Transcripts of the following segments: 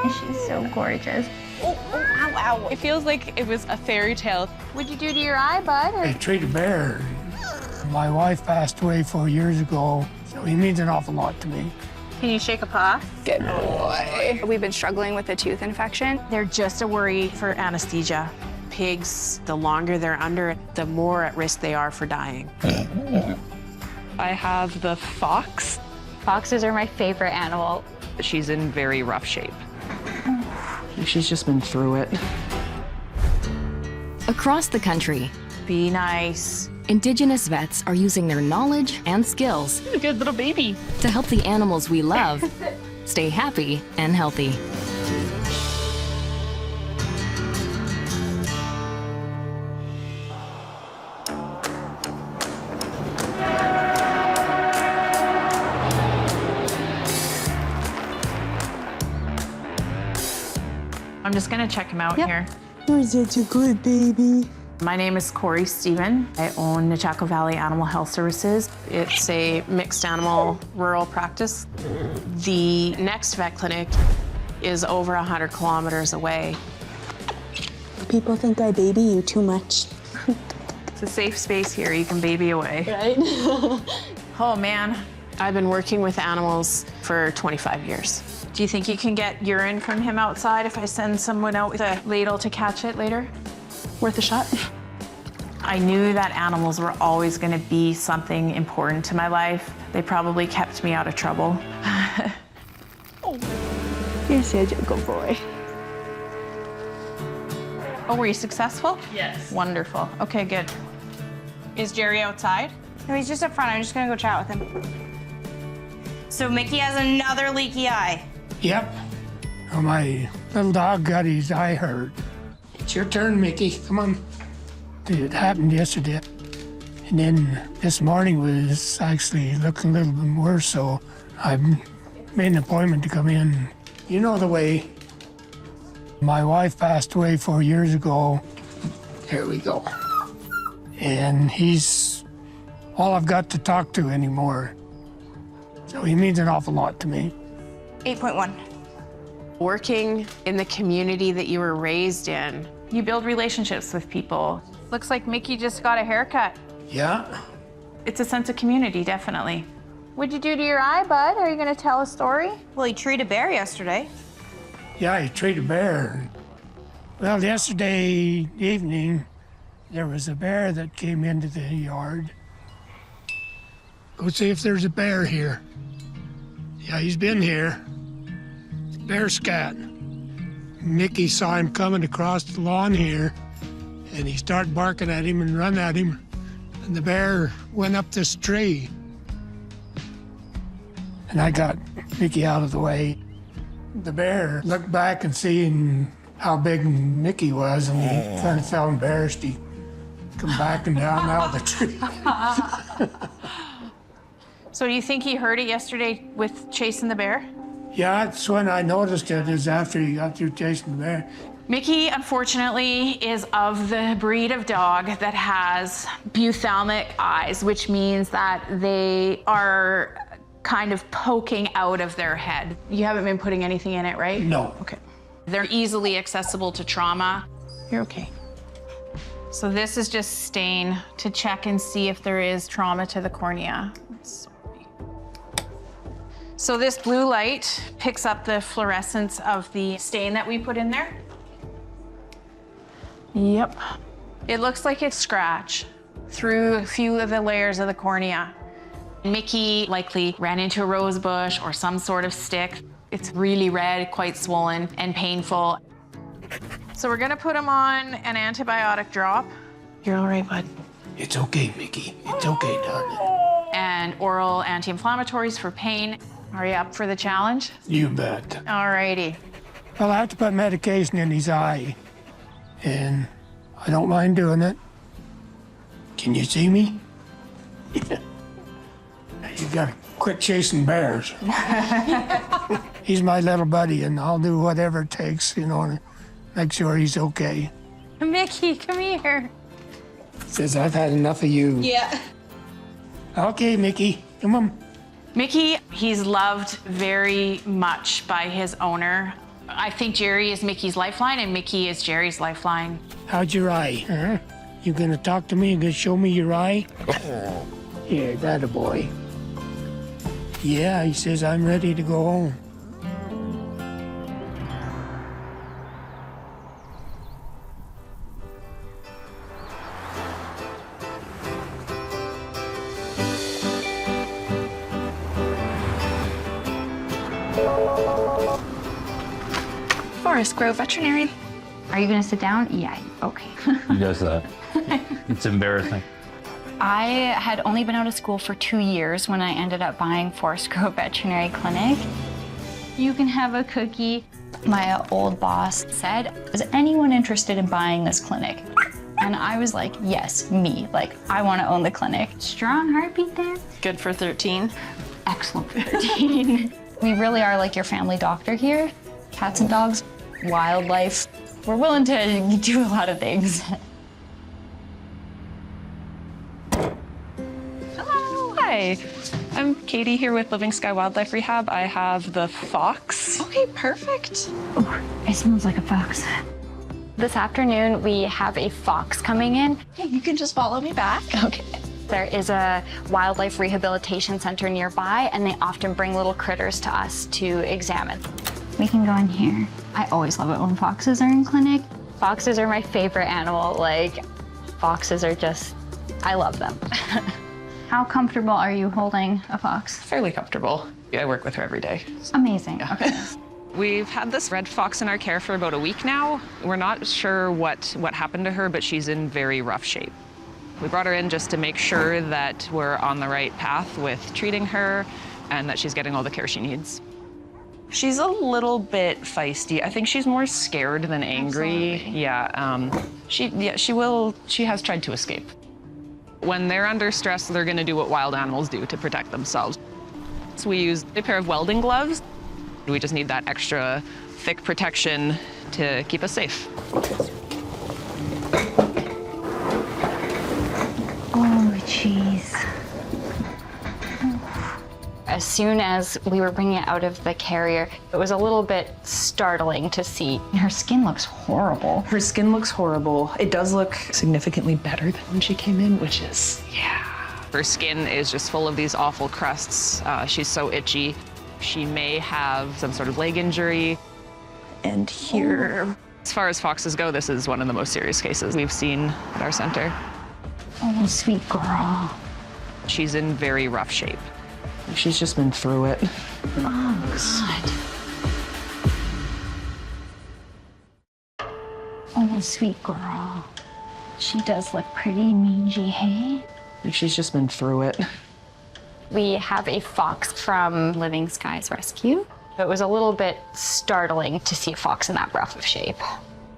She's so gorgeous. Oh, ow, ow. It feels like it was a fairy tale. What'd you do to your eye, bud? I treated a bear. My wife passed away 4 years ago, so he means an awful lot to me. Can you shake a paw? Good boy. We've been struggling with a tooth infection. They're just a worry for anesthesia. Pigs, the longer they're under it, the more at risk they are for dying. I have the fox. Foxes are my favorite animal. She's in very rough shape. She's just been through it. Across the country, Be nice. Indigenous vets are using their knowledge and skills A good little baby. to help the animals we love stay happy and healthy. I'm just gonna check him out here. You're such a good baby. My name is Corey Stephen. I own Chaco Valley Animal Health Services. It's a mixed animal rural practice. The next vet clinic is over 100 kilometers away. People think I baby you too much. It's a safe space here. You can baby away. Right? Oh man, I've been working with animals for 25 years. Do you think you can get urine from him outside if I send someone out with a ladle to catch it later? Worth a shot? I knew that animals were always going to be something important to my life. They probably kept me out of trouble. You're such a good boy. Oh, were you successful? Yes. Wonderful. Okay, good. Is Jerry outside? No, he's just up front. I'm just gonna go chat with him. So Mickey has another leaky eye. Yep. Oh, my little dog got his eye hurt. It's your turn, Mickey. Come on. It happened yesterday. And then this morning was actually looking a little bit worse, so I made an appointment to come in. You know the way. My wife passed away 4 years ago. Here we go. And he's all I've got to talk to anymore. So he means an awful lot to me. 8.1. Working in the community that you were raised in, you build relationships with people. Looks like Mickey just got a haircut. Yeah. It's a sense of community, definitely. What'd you do to your eye, bud? Are you gonna tell a story? Well, he treated a bear yesterday. Yeah, he treated a bear. Well, yesterday evening, there was a bear that came into the yard. Go see if there's a bear here. Yeah, he's been here. Bear scat. Mickey saw him coming across the lawn here, and he started barking at him and run at him, and the bear went up this tree. And I got Mickey out of the way. The bear looked back and seen how big Mickey was, and he kind of felt embarrassed. He come backing down out of the tree. So do you think he heard it yesterday with chasing the bear? Yeah, that's when I noticed it, is after he got through chasing the bear. Mickey, unfortunately, is of the breed of dog that has ophthalmic eyes, which means that they are kind of poking out of their head. You haven't been putting anything in it, right? No. Okay. They're easily accessible to trauma. You're okay. So this is just stain to check and see if there is trauma to the cornea. So this blue light picks up the fluorescence of the stain that we put in there. Yep. It looks like it's scratched through a few of the layers of the cornea. Mickey likely ran into a rose bush or some sort of stick. It's really red, quite swollen and painful. So we're gonna put him on an antibiotic drop. You're all right, bud. It's okay, Mickey. It's okay, darling. And oral anti-inflammatories for pain. Are you up for the challenge? You bet. All righty. Well, I have to put medication in his eye, and I don't mind doing it. Can you see me? Yeah. You gotta quit chasing bears. He's my little buddy, and I'll do whatever it takes, you know, to make sure he's okay. Mickey, come here. Says, I've had enough of you. Yeah. Okay, Mickey, come on. Mickey, he's loved very much by his owner. I think Jerry is Mickey's lifeline and Mickey is Jerry's lifeline. How's your eye, huh? You gonna talk to me and gonna show me your eye? Yeah, that a boy. Yeah, he says I'm ready to go home. Forest Grove veterinarian. Are you gonna sit down? Yeah, okay. He does that. It's embarrassing. I had only been out of school for 2 years when I ended up buying Forest Grove Veterinary Clinic. You can have a cookie. My old boss said, is anyone interested in buying this clinic? And I was like, yes, me. Like, I want to own the clinic. Strong heartbeat there. Good for 13. Excellent for 13. We really are like your family doctor here. Cats and dogs, wildlife. We're willing to do a lot of things. Hi, I'm Katie here with Living Sky Wildlife Rehab. I have the fox. Okay, perfect. It smells like a fox. This afternoon, we have a fox coming in. Hey, you can just follow me back. Okay. There is a wildlife rehabilitation center nearby, and they often bring little critters to us to examine. We can go in here. I always love it when foxes are in clinic. Foxes are my favorite animal. Like, foxes are just, I love them. How comfortable are you holding a fox? Fairly comfortable. I work with her every day. Amazing. Okay. We've had this red fox in our care for about a week now. We're not sure what happened to her, but she's in very rough shape. We brought her in just to make sure that we're on the right path with treating her and that she's getting all the care she needs. She's a little bit feisty. I think she's more scared than angry. Absolutely. Yeah, she has tried to escape. When they're under stress, they're gonna do what wild animals do to protect themselves. So we use a pair of welding gloves. We just need that extra thick protection to keep us safe. Oh, jeez. As soon as we were bringing it out of the carrier, it was a little bit startling to see. Her skin looks horrible. Her skin looks horrible. It does look significantly better than when she came in, which is, yeah. Her skin is just full of these awful crusts. She's so itchy. She may have some sort of leg injury. And here, as far as foxes go, this is one of the most serious cases we've seen at our center. Oh, sweet girl. She's in very rough shape. She's just been through it. Oh, God. Oh, sweet girl. She does look pretty mangy, hey? She's just been through it. We have a fox from Living Skies Rescue. It was a little bit startling to see a fox in that rough of shape.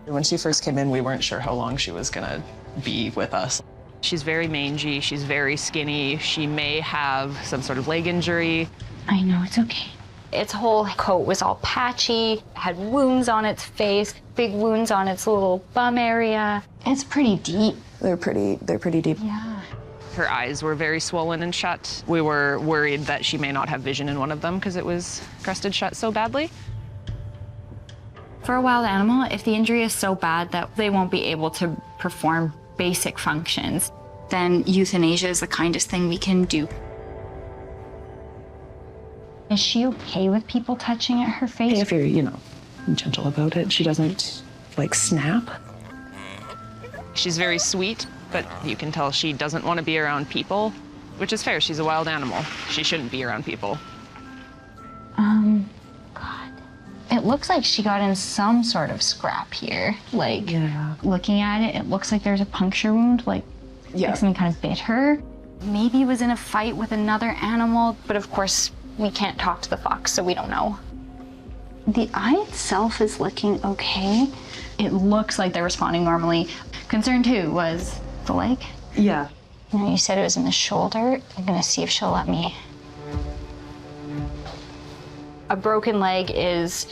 When she first came in, we weren't sure how long she was gonna be with us. She's very mangy, she's very skinny. She may have some sort of leg injury. I know, it's okay. Its whole coat was all patchy, had wounds on its face, big wounds on its little bum area. It's pretty deep. They're pretty deep. Yeah. Her eyes were very swollen and shut. We were worried that she may not have vision in one of them because it was crusted shut so badly. For a wild animal, if the injury is so bad that they won't be able to perform basic functions, then euthanasia is the kindest thing we can do. Is she okay with people touching at her face? If you're, gentle about it, she doesn't, snap. She's very sweet, but you can tell she doesn't want to be around people, which is fair. She's a wild animal. She shouldn't be around people. God. It looks like she got in some sort of scrap here. Yeah. Looking at it, it looks like there's a puncture wound, like something kind of bit her. Maybe was in a fight with another animal, but of course, we can't talk to the fox, so we don't know. The eye itself is looking okay. It looks like they're responding normally. Concern too was the leg. Yeah. You said it was in the shoulder. I'm gonna see if she'll let me. A broken leg is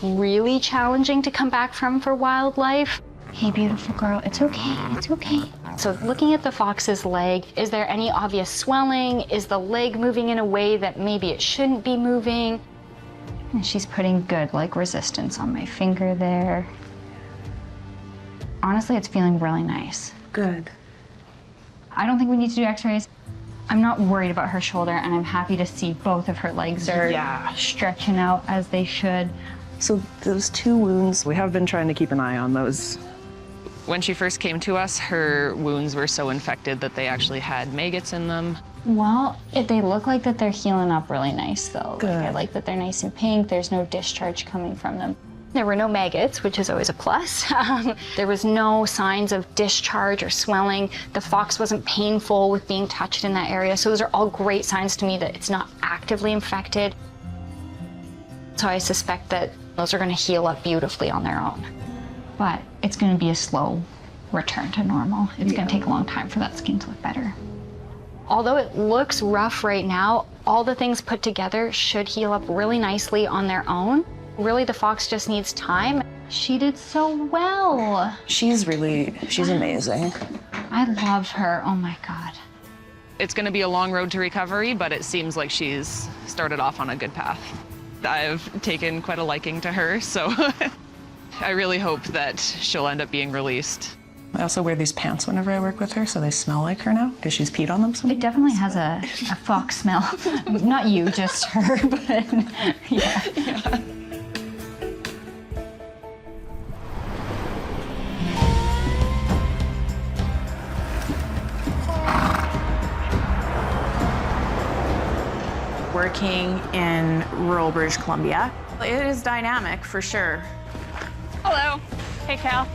really challenging to come back from for wildlife. Hey, beautiful girl, it's okay, it's okay. So looking at the fox's leg, is there any obvious swelling? Is the leg moving in a way that maybe it shouldn't be moving? And she's putting good, like, resistance on my finger there. Honestly, it's feeling really nice. Good. I don't think we need to do x-rays. I'm not worried about her shoulder, and I'm happy to see both of her legs are stretching out as they should. So those 2 wounds. We have been trying to keep an eye on those. When she first came to us, her wounds were so infected that they actually had maggots in them. Well, they look like that they're healing up really nice, though. Good. Like, I like that they're nice and pink. There's no discharge coming from them. There were no maggots, which is always a plus. There was no signs of discharge or swelling. The fox wasn't painful with being touched in that area. So those are all great signs to me that it's not actively infected. So I suspect that those are going to heal up beautifully on their own. But it's going to be a slow return to normal. It's going to take a long time for that skin to look better. Although it looks rough right now, all the things put together should heal up really nicely on their own. Really, the fox just needs time. She did so well. She's amazing. I love her. Oh my God. It's going to be a long road to recovery, but it seems like she's started off on a good path. I've taken quite a liking to her, so I really hope that she'll end up being released. I also wear these pants whenever I work with her, so they smell like her now, because she's peed on them so It definitely has a fox smell. Not you, just her, but yeah. Working in rural British Columbia. It is dynamic for sure. Hello. Hey, Cal.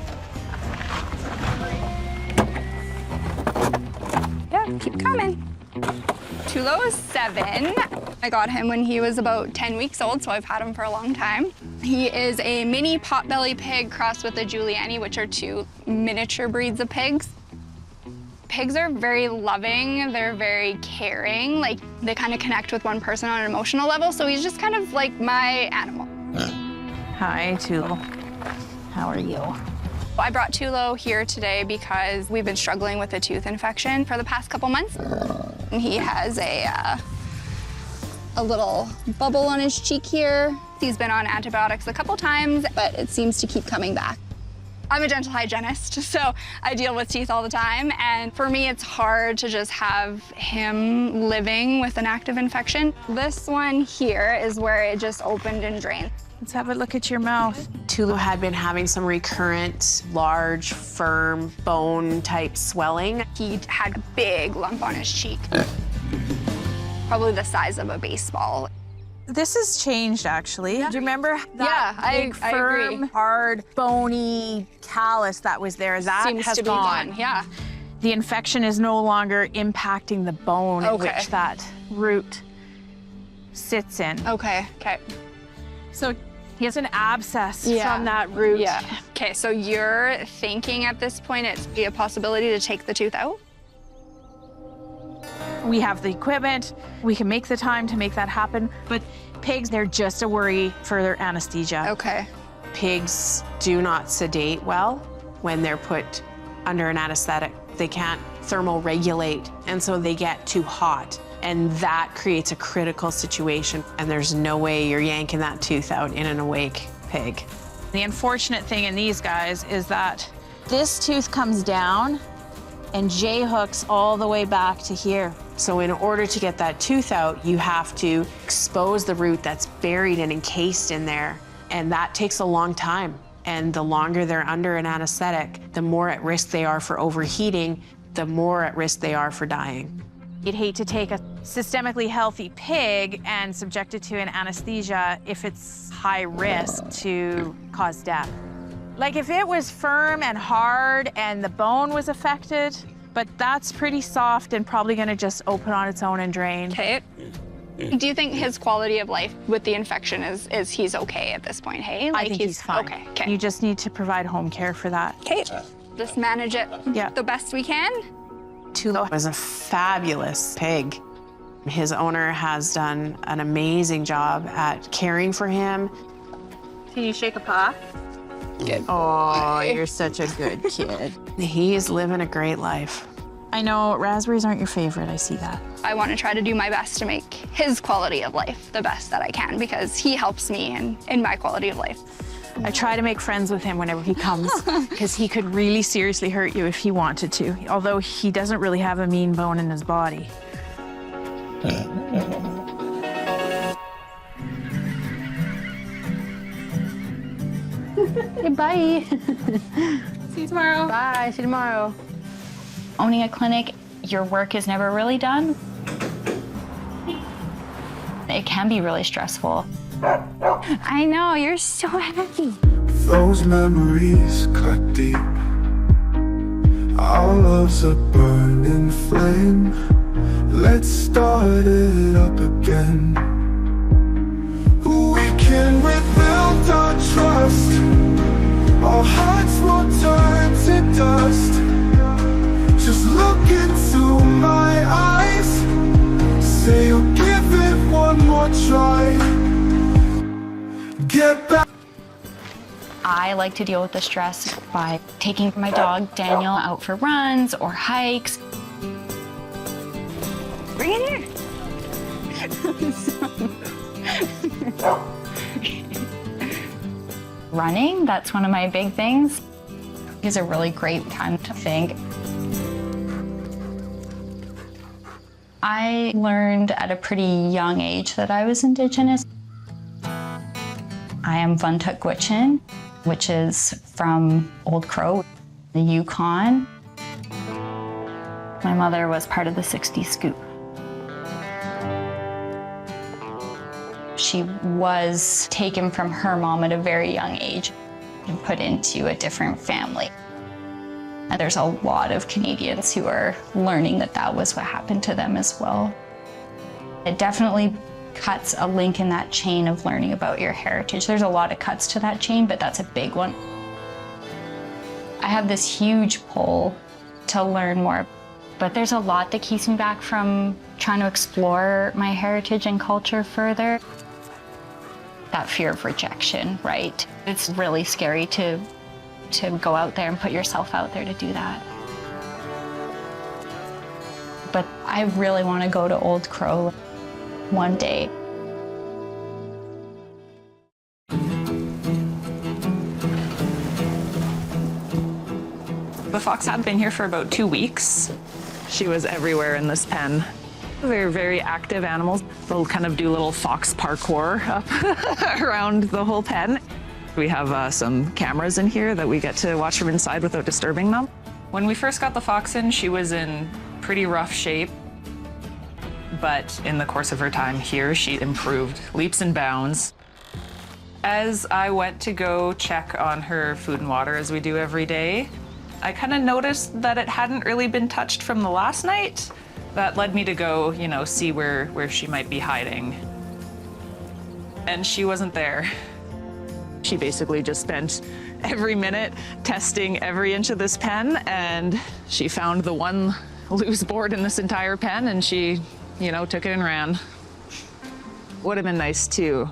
Yeah, keep coming. Tulo is 7. I got him when he was about 10 weeks old, so I've had him for a long time. He is a mini potbelly pig crossed with a Julienne, which are 2 miniature breeds of pigs. Pigs are very loving, they're very caring, like they kind of connect with one person on an emotional level, so he's just kind of like my animal. Hi, Tulo. How are you? I brought Tulo here today because we've been struggling with a tooth infection for the past couple months. And he has a little bubble on his cheek here. He's been on antibiotics a couple times, but it seems to keep coming back. I'm a dental hygienist, so I deal with teeth all the time, and for me it's hard to just have him living with an active infection. This one here is where it just opened and drained. Let's have a look at your mouth. Tulu had been having some recurrent, large, firm, bone-type swelling. He had a big lump on his cheek, probably the size of a baseball. This has changed, actually. Do you remember that big, I firm, agree. hard, bony callus that was there? That Seems has to be gone. gone, yeah. The infection is no longer impacting the bone in Okay. which that root sits in. Okay. So he has an abscess Yeah. from that root. Yeah. Okay, so you're thinking at this point it's a possibility to take the tooth out? We have the equipment, we can make the time to make that happen, but pigs, they're just a worry for their anesthesia. Okay. Pigs do not sedate well when they're put under an anesthetic. They can't thermoregulate, and so they get too hot. And that creates a critical situation, and there's no way you're yanking that tooth out in an awake pig. The unfortunate thing in these guys is that this tooth comes down and J-hooks all the way back to here. So in order to get that tooth out, you have to expose the root that's buried and encased in there, and that takes a long time. And the longer they're under an anesthetic, the more at risk they are for overheating, the more at risk they are for dying. You'd hate to take a systemically healthy pig and subject it to an anesthesia if it's high risk to cause death. Like if it was firm and hard and the bone was affected, but that's pretty soft and probably gonna just open on its own and drain. Okay. Do you think his quality of life with the infection is he's okay at this point, hey? I think he's fine. Okay. You just need to provide home care for that. Okay. Just manage it the best we can. Tulo was a fabulous pig. His owner has done an amazing job at caring for him. Can you shake a paw? Good. Oh, you're such a good kid. He's living a great life. I know raspberries aren't your favorite, I see that. I want to try to do my best to make his quality of life the best that I can because he helps me in my quality of life. I try to make friends with him whenever he comes because he could really seriously hurt you if he wanted to, although he doesn't really have a mean bone in his body. Hey, bye. See you tomorrow. Bye, see you tomorrow. Owning a clinic, your work is never really done. It can be really stressful. I know, you're so happy. Those memories cut deep. Our love's a burning flame. Let's start it up again. We can rebuild our trust. Our hearts will turn to dust. Just look into my eyes. Say you'll give it one more try. Get back. I like to deal with the stress by taking my dog, Daniel, out for runs or hikes. Bring it here. Running, that's one of my big things. It's a really great time to think. I learned at a pretty young age that I was Indigenous. I am Vuntut Gwich'in, which is from Old Crow, the Yukon. My mother was part of the 60 Scoop. She was taken from her mom at a very young age and put into a different family. And there's a lot of Canadians who are learning that that was what happened to them as well. It definitely cuts a link in that chain of learning about your heritage. There's a lot of cuts to that chain, but that's a big one. I have this huge pull to learn more, but there's a lot that keeps me back from trying to explore my heritage and culture further. That fear of rejection, right? It's really scary to go out there and put yourself out there to do that. But I really want to go to Old Crow one day. The fox had been here for about 2 weeks. She was everywhere in this pen. They're very active animals. They'll kind of do little fox parkour up around the whole pen. We have some cameras in here that we get to watch from inside without disturbing them. When we first got the fox in, she was in pretty rough shape. But in the course of her time here, she improved leaps and bounds. As I went to go check on her food and water, as we do every day, I kind of noticed that it hadn't really been touched from the last night. That led me to go, see where she might be hiding. And she wasn't there. She basically just spent every minute testing every inch of this pen, and she found the one loose board in this entire pen, and she, took it and ran. Would have been nice to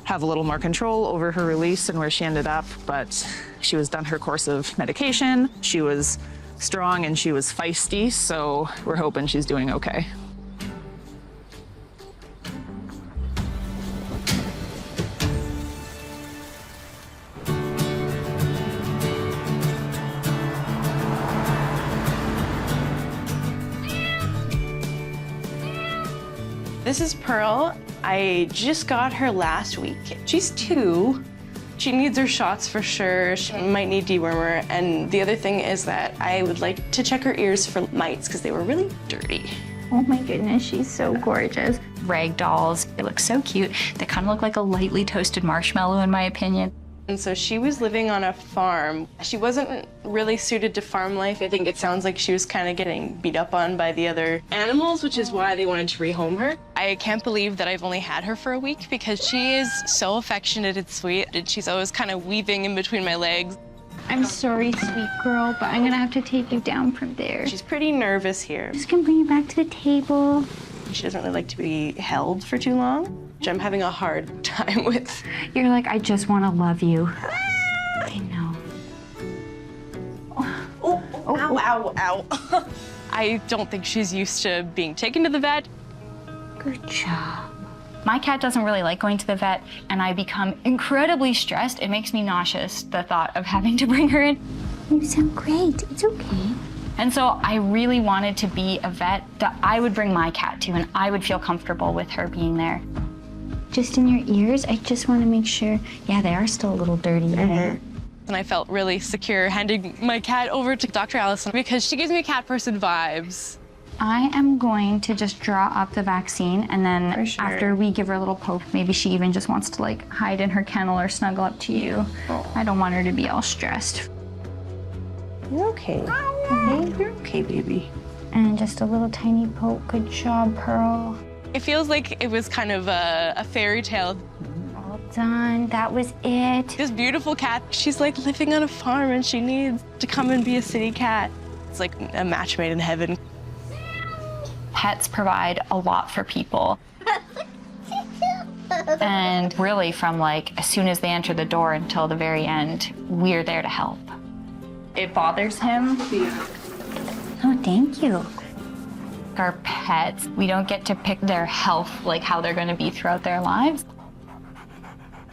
have a little more control over her release and where she ended up, but she was done her course of medication. She was strong and she was feisty, so we're hoping she's doing okay. This is Pearl. I just got her last week. She's 2. She needs her shots for sure. She might need dewormer. And the other thing is that I would like to check her ears for mites because they were really dirty. Oh my goodness, she's so gorgeous. Rag dolls, they look so cute. They kind of look like a lightly toasted marshmallow in my opinion. And so she was living on a farm. She wasn't really suited to farm life. I think it sounds like she was kind of getting beat up on by the other animals, which is why they wanted to rehome her. I can't believe that I've only had her for a week because she is so affectionate and sweet. And she's always kind of weaving in between my legs. I'm sorry, sweet girl, but I'm gonna have to take you down from there. She's pretty nervous here. I'm just gonna bring you back to the table. She doesn't really like to be held for too long, which I'm having a hard time with. You're like, I just want to love you. I know. Oh, ow, ow, ow. I don't think she's used to being taken to the vet. Good job. My cat doesn't really like going to the vet, and I become incredibly stressed. It makes me nauseous, the thought of having to bring her in. You sound great. It's okay. And so I really wanted to be a vet that I would bring my cat to, and I would feel comfortable with her being there. Just in your ears, I just want to make sure. Yeah, they are still a little dirty. And I felt really secure handing my cat over to Dr. Allison because she gives me cat person vibes. I am going to just draw up the vaccine, and then after we give her a little poke, maybe she even just wants to like hide in her kennel or snuggle up to you. I don't want her to be all stressed. You're okay. You're okay, baby. And just a little tiny poke. Good job, Pearl. It feels like it was kind of a fairy tale. All done. That was it. This beautiful cat, she's like living on a farm and she needs to come and be a city cat. It's like a match made in heaven. Pets provide a lot for people. And really from like as soon as they enter the door until the very end, we're there to help. It bothers him. Oh, thank you. Our pets, we don't get to pick their health, like how they're going to be throughout their lives.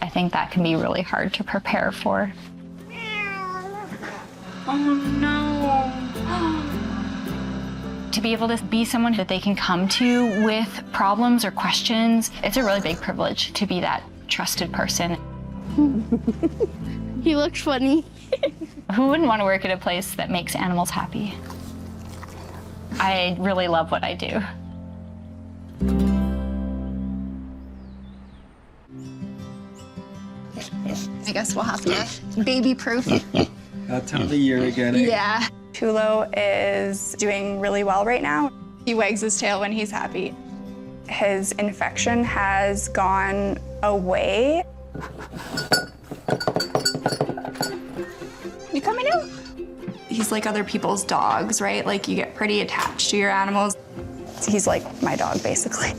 I think that can be really hard to prepare for. Oh, no. To be able to be someone that they can come to with problems or questions, it's a really big privilege to be that trusted person. He looks funny. Who wouldn't want to work at a place that makes animals happy? I really love what I do. I guess we'll have to baby-proof. That time of the year again. Yeah. Tulo is doing really well right now. He wags his tail when he's happy. His infection has gone away. You coming out? He's like other people's dogs, right? Like you get pretty attached to your animals. He's like my dog, basically.